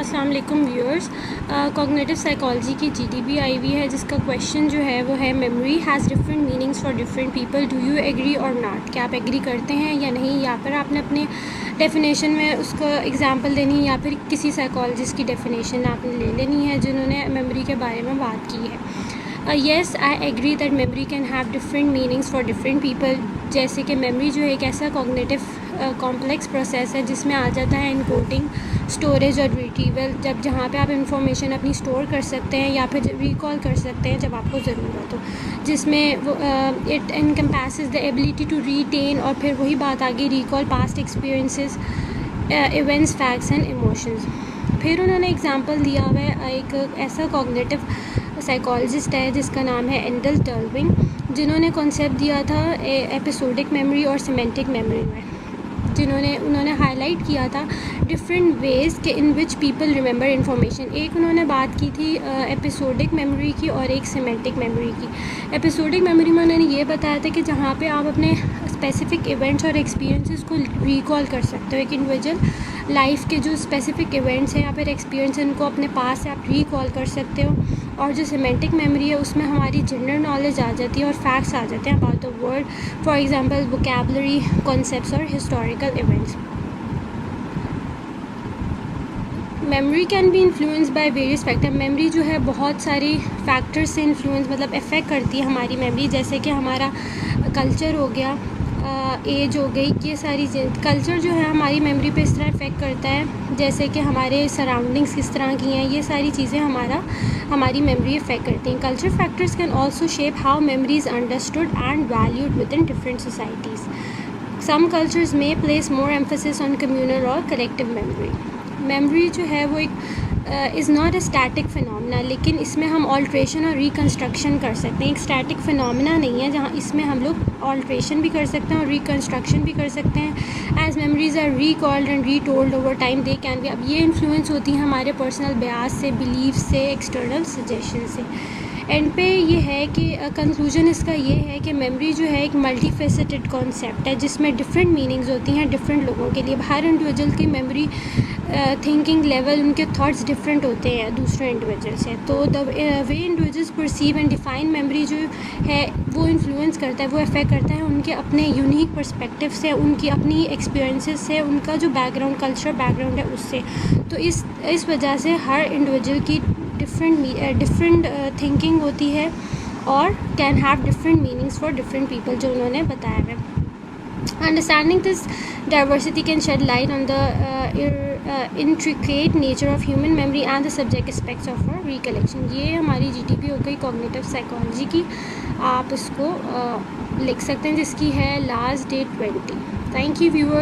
अस्सलाम वालेकुम viewers. Cognitive psychology की जीडीबी आई हुई है, जिसका क्वेश्चन जो है वो है memory has different meanings for different people, do you agree or not. क्या आप एग्री करते हैं या नहीं, या फिर आपने अपने डेफिनेशन में उसको एग्जांपल देनी है या फिर किसी साइकोलॉजिस्ट की डेफिनेशन आपने ले लेनी है जिन्होंने मेमोरी के बारे में बात की है। Yes, I agree that memory can have different meanings for different people. जैसे कि मेमोरी जो है एक ऐसा कॉग्निटिव कॉम्प्लेक्स प्रोसेस है जिसमें आ जाता है इनकोडिंग, स्टोरेज और रिट्रीवल, जब जहाँ पे आप इंफॉर्मेशन अपनी स्टोर कर सकते हैं या फिर रिकॉल कर सकते हैं जब आपको ज़रूरत हो, जिसमें वो it encompasses the ability to retain, और फिर वही बात आ गई recall past experiences, events, facts and emotions. फिर उन्होंने एग्जांपल दिया हुआ है एक ऐसा कॉग्निटिव साइकोलॉजिस्ट है जिसका नाम है एंडल टर्विंग, जिन्होंने कॉन्सेप्ट दिया था एपिसोडिक मेमोरी और सिमेंटिक मेमोरी में, उन्होंने हाईलाइट किया था डिफरेंट वेज़ के इन विच पीपल रिमेंबर इंफॉर्मेशन। एक उन्होंने बात की थी एपिसोडिक मेमोरी की और एक सिमेंटिक मेमोरी की। एपिसोडिक मेमोरी में उन्होंने ये बताया था कि जहाँ पे आप अपने स्पेसिफिक इवेंट्स और एक्सपीरियंसेस को रिकॉल कर सकते हो, एक इंडिविजुअल लाइफ के जो स्पेसिफिक इवेंट्स हैं या फिर एक्सपीरियंस हैं उनको अपने पास से आप रिकॉल कर सकते हो। और जो सिमेंटिक मेमोरी है उसमें हमारी जनरल नॉलेज आ जाती है और फैक्ट्स आ जाते हैं about the world, for example vocabulary, concepts और historical events. Memory can be influence by various factor. Memory जो है बहुत सारी फैक्टर्स से इन्फ्लुएंस मतलब इफ़ेक्ट करती है हमारी मेमोरी, जैसे कि हमारा कल्चर हो गया, एज हो गई, ये सारी कल्चर जो है हमारी मेमोरी पे इस तरह इफ़ेक्ट करता है, जैसे कि हमारे सराउंडिंग्स किस तरह की हैं, ये सारी चीज़ें हमारी मेमोरी इफ़ेक्ट करती हैं। Culture factors can also shape how memory is understood and valued within different societies. Some cultures में place more emphasis on communal और कलेक्टिव मेमोरी। मेमोरी जो है वो एक is not a static phenomena, लेकिन इसमें हम ऑल्ट्रेशन और रिकन्स्ट्रक्शन कर सकते हैं। एक स्टैटिक फिनोमिना नहीं है जहाँ इसमें हम लोग ऑल्ट्रेशन भी कर सकते हैं और रिकन्स्ट्रक्शन भी कर सकते हैं। As memories are recalled and retold over time they can be, अब ये इन्फ्लुएंस होती है हमारे पर्सनल बयास से, बिलीफ से, एक्सटर्नल सजेशन से। एंड पे ये है कि कंक्लूजन इसका ये है कि मेमोरी जो है एक मल्टी फेसेटेड कॉन्सेप्ट है जिसमें डिफरेंट मीनिंग्स होती हैं डिफरेंट लोगों के लिए। हर इंडिविजुअल की मेमोरी थिंकिंग लेवल, उनके थॉट्स डिफरेंट होते हैं दूसरे इंडिविजुअल से, तो the way individuals perceive and define memory जो है वो इन्फ्लुएंस करता है, वो अफेक्ट करता है उनके अपने यूनिक पर्सपेक्टिव से, उनकी अपनी एक्सपीरियंसेस से, उनका जो बैकग्राउंड, कल्चर बैकग्राउंड है उससे। तो इस वजह से हर इंडिविजुअल की डिफरेंट थिंकिंग होती है और can have different meanings for different people, जो उन्होंने बताया है। Understanding this diversity can shed light on the intricate nature of human memory and the subject aspects of our recollection। ये हमारी जीटीपी हो गई कॉग्निटिव साइकोलॉजी की, आप इसको लिख सकते हैं, जिसकी है last date 20। Thank you viewers.